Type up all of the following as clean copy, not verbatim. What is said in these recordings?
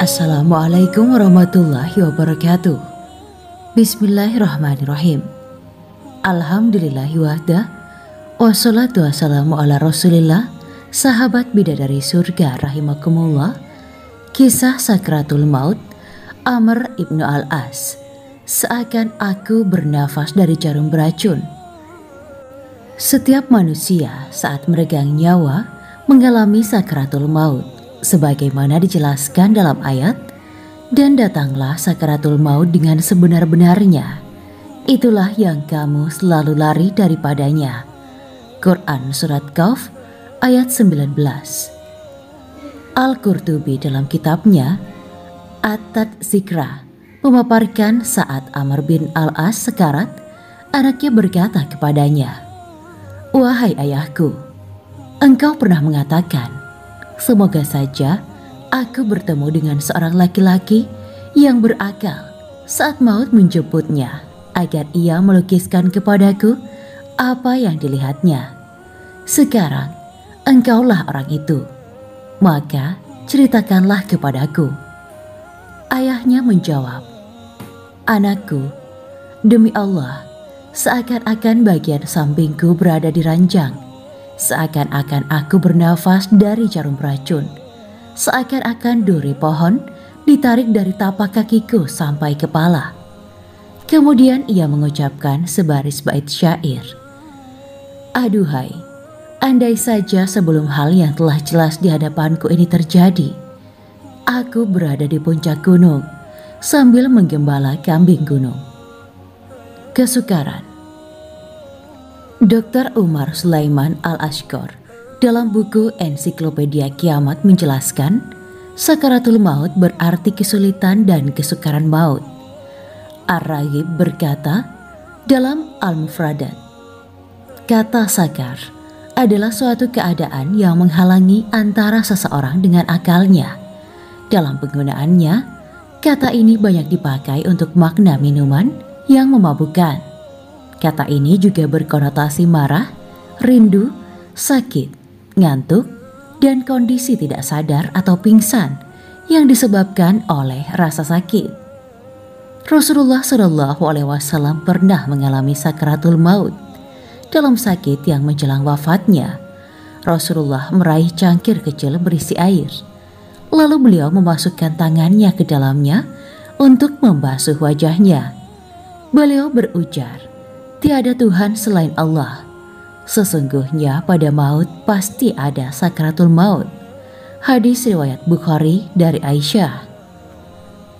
Assalamualaikum warahmatullahi wabarakatuh. Bismillahirrahmanirrahim. Alhamdulillahi wahdah. Wassalatu wassalamu ala rasulillah. Sahabat bidadari surga rahimakumullah. Kisah sakratul maut Amr ibnu al-As. Seakan aku bernafas dari jarum beracun. Setiap manusia saat meregang nyawa mengalami sakratul maut, sebagaimana dijelaskan dalam ayat, dan datanglah sakaratul maut dengan sebenar-benarnya. Itulah yang kamu selalu lari daripadanya. Quran Surat Qaf ayat 19. Al-Qurtubi dalam kitabnya At-Tadzkirah memaparkan saat Amr bin al-As sekarat, anaknya berkata kepadanya, "Wahai ayahku, engkau pernah mengatakan, semoga saja aku bertemu dengan seorang laki-laki yang berakal saat maut menjemputnya, agar ia melukiskan kepadaku apa yang dilihatnya. Sekarang engkaulah orang itu, maka ceritakanlah kepadaku." Ayahnya menjawab, "Anakku, demi Allah, seakan-akan bagian sampingku berada di ranjang, seakan-akan aku bernafas dari jarum beracun, seakan-akan duri pohon ditarik dari tapak kakiku sampai kepala." Kemudian ia mengucapkan sebaris bait syair, "Aduhai, andai saja sebelum hal yang telah jelas di hadapanku ini terjadi, aku berada di puncak gunung sambil menggembala kambing gunung." Kesukaran. Dr. Umar Sulaiman Al-Ashqar dalam buku Ensiklopedia Kiamat menjelaskan, sakaratul maut berarti kesulitan dan kesukaran maut. Ar-Raghib berkata dalam Al-Mufradat, kata sakar adalah suatu keadaan yang menghalangi antara seseorang dengan akalnya. Dalam penggunaannya, kata ini banyak dipakai untuk makna minuman yang memabukkan. Kata ini juga berkonotasi marah, rindu, sakit, ngantuk, dan kondisi tidak sadar atau pingsan yang disebabkan oleh rasa sakit. Rasulullah SAW pernah mengalami sakaratul maut. Dalam sakit yang menjelang wafatnya, Rasulullah meraih cangkir kecil berisi air. Lalu beliau memasukkan tangannya ke dalamnya untuk membasuh wajahnya. Beliau berujar, "Tiada Tuhan selain Allah. Sesungguhnya pada maut pasti ada sakaratul maut." Hadis riwayat Bukhari dari Aisyah.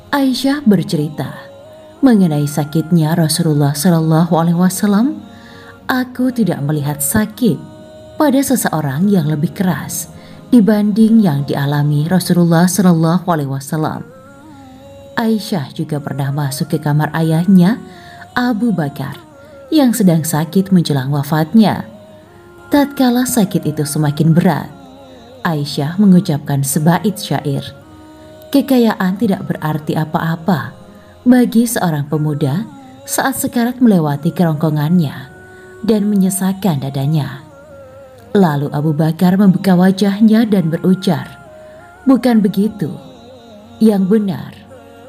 Aisyah bercerita mengenai sakitnya Rasulullah SAW. "Aku tidak melihat sakit pada seseorang yang lebih keras dibanding yang dialami Rasulullah SAW." Aisyah juga pernah masuk ke kamar ayahnya, Abu Bakar, yang sedang sakit menjelang wafatnya. Tatkala sakit itu semakin berat, Aisyah mengucapkan sebait syair, "Kekayaan tidak berarti apa-apa bagi seorang pemuda saat sekarat melewati kerongkongannya dan menyesakkan dadanya." Lalu Abu Bakar membuka wajahnya dan berujar, "Bukan begitu. Yang benar,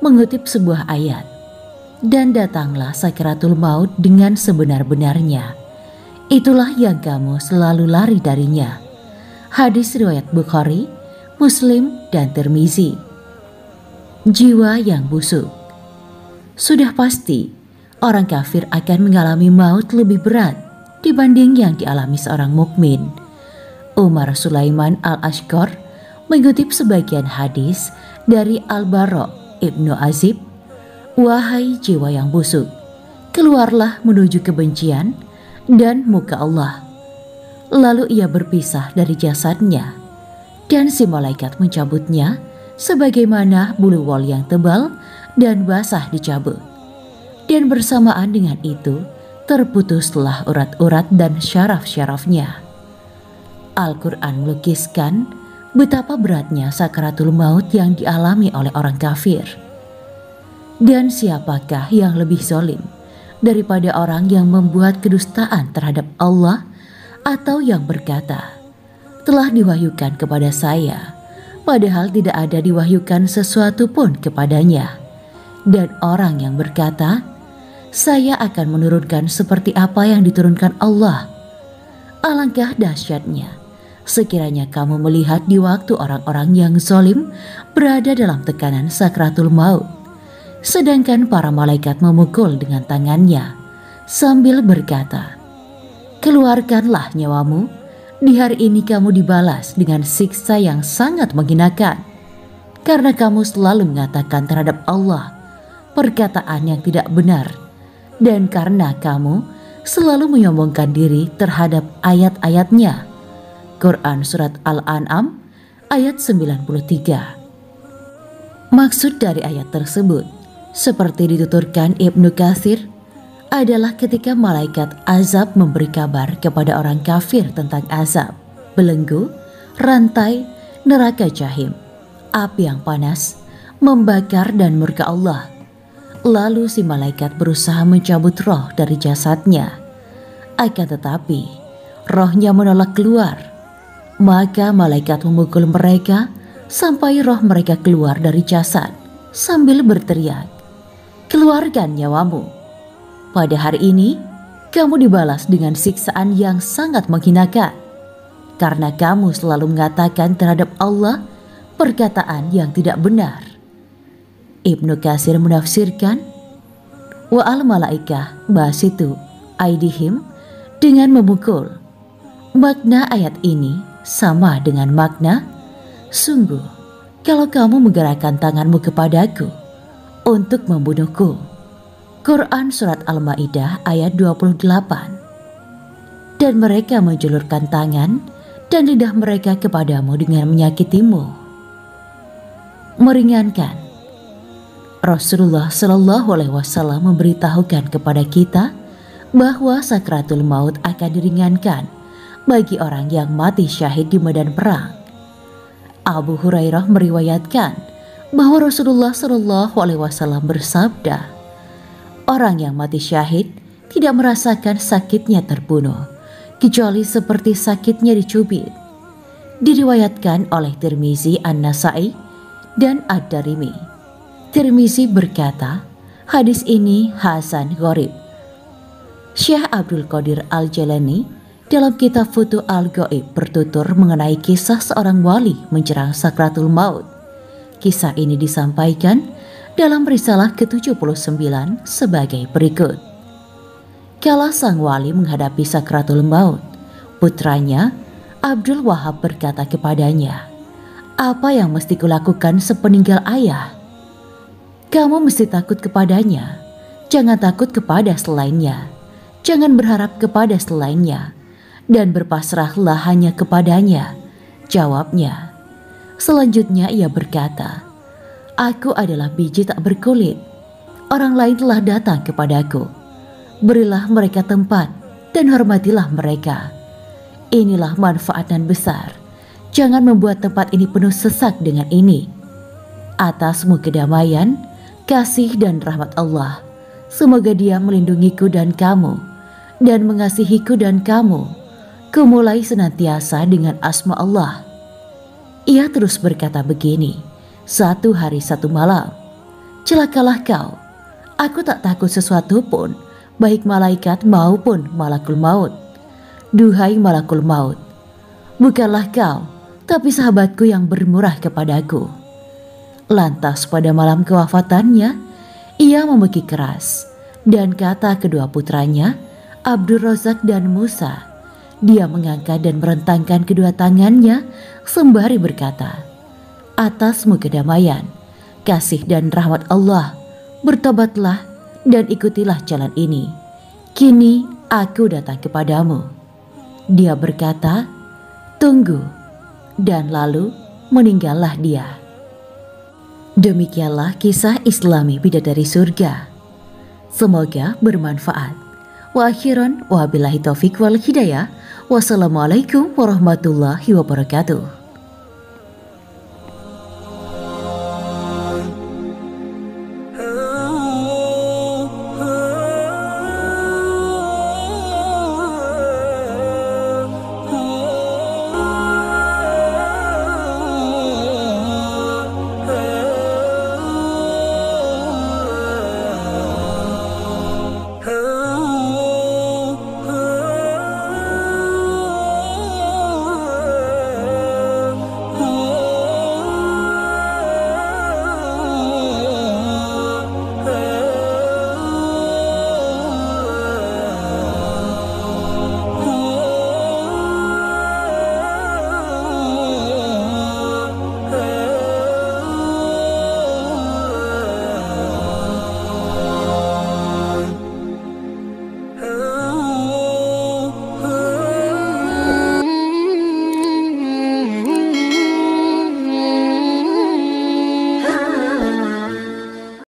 mengutip sebuah ayat, dan datanglah sakaratul maut dengan sebenar-benarnya. Itulah yang kamu selalu lari darinya." Hadis riwayat Bukhari, Muslim, dan Tirmizi. Jiwa yang busuk. Sudah pasti orang kafir akan mengalami maut lebih berat dibanding yang dialami seorang mukmin. Umar Sulaiman Al-Ashqar mengutip sebagian hadis dari Al-Bara ibnu Azib, "Wahai jiwa yang busuk, keluarlah menuju kebencian dan muka Allah." Lalu ia berpisah dari jasadnya, dan si malaikat mencabutnya sebagaimana bulu wol yang tebal dan basah dicabut. Dan bersamaan dengan itu terputuslah urat-urat dan syaraf-syarafnya. Al-Quran melukiskan betapa beratnya sakaratul maut yang dialami oleh orang kafir. Dan siapakah yang lebih zalim daripada orang yang membuat kedustaan terhadap Allah, atau yang berkata, "Telah diwahyukan kepada saya padahal tidak ada diwahyukan sesuatu pun kepadanya. Dan orang yang berkata, saya akan menurunkan seperti apa yang diturunkan Allah. Alangkah dahsyatnya sekiranya kamu melihat di waktu orang-orang yang zalim berada dalam tekanan sakratul maut, sedangkan para malaikat memukul dengan tangannya sambil berkata, keluarkanlah nyawamu, di hari ini kamu dibalas dengan siksa yang sangat menghinakan, karena kamu selalu mengatakan terhadap Allah perkataan yang tidak benar, dan karena kamu selalu menyombongkan diri terhadap ayat-ayatnya. Quran Surat Al-An'am ayat 93. Maksud dari ayat tersebut, seperti dituturkan Ibnu Katsir, adalah ketika malaikat azab memberi kabar kepada orang kafir tentang azab, belenggu, rantai, neraka jahim, api yang panas, membakar dan murka Allah. Lalu si malaikat berusaha mencabut roh dari jasadnya. Akan tetapi, rohnya menolak keluar. Maka malaikat memukul mereka sampai roh mereka keluar dari jasad sambil berteriak, keluarkan nyawamu. Pada hari ini, kamu dibalas dengan siksaan yang sangat menghinakan, karena kamu selalu mengatakan terhadap Allah perkataan yang tidak benar. Ibnu Katsir menafsirkan, wa al malaikah basitu aidihim, dengan memukul. Makna ayat ini sama dengan makna, sungguh kalau kamu menggerakkan tanganmu kepadaku untuk membunuhku. Quran Surat Al-Ma'idah ayat 28. Dan mereka menjulurkan tangan dan lidah mereka kepadamu dengan menyakitimu. Meringankan. Rasulullah Shallallahu Alaihi Wasallam memberitahukan kepada kita bahwa sakratul maut akan diringankan bagi orang yang mati syahid di medan perang. Abu Hurairah meriwayatkan bahwa Rasulullah Shallallahu Alaihi Wasallam bersabda, orang yang mati syahid tidak merasakan sakitnya terbunuh, kecuali seperti sakitnya dicubit. Diriwayatkan oleh Tirmizi, An-Nasai, dan Ad-Darimi. Tirmizi berkata, hadis ini hasan gharib. Syekh Abdul Qadir Al-Jalani dalam kitab Futuh Al-Ghaib bertutur mengenai kisah seorang wali menjelang sakratul maut. Kisah ini disampaikan dalam risalah ke-79 sebagai berikut. Kala sang wali menghadapi sakratul maut, putranya Abdul Wahab berkata kepadanya, apa yang mesti kulakukan sepeninggal ayah? Kamu mesti takut kepadanya, jangan takut kepada selainnya, jangan berharap kepada selainnya, dan berpasrahlah hanya kepadanya, jawabnya. Selanjutnya ia berkata, aku adalah biji tak berkulit, orang lain telah datang kepadaku, berilah mereka tempat dan hormatilah mereka. Inilah manfaat dan besar, jangan membuat tempat ini penuh sesak dengan ini. Atasmu kedamaian, kasih dan rahmat Allah, semoga Dia melindungiku dan kamu, dan mengasihiku dan kamu. Kumulai senantiasa dengan asma Allah. Ia terus berkata begini, satu hari satu malam, celakalah kau, aku tak takut sesuatu pun, baik malaikat maupun malakul maut. Duhai malakul maut, bukanlah kau, tapi sahabatku yang bermurah kepadaku. Lantas pada malam kewafatannya, ia memekik keras, dan kata kedua putranya, Abdul Razak dan Musa, dia mengangkat dan merentangkan kedua tangannya sembari berkata, atasmu kedamaian, kasih dan rahmat Allah, bertobatlah dan ikutilah jalan ini. Kini aku datang kepadamu. Dia berkata, tunggu, dan lalu meninggallah dia. Demikianlah kisah Islami bidadari surga. Semoga bermanfaat. Wa akhiran wa billahi taufiq wal hidayah. Wassalamualaikum warahmatullahi wabarakatuh.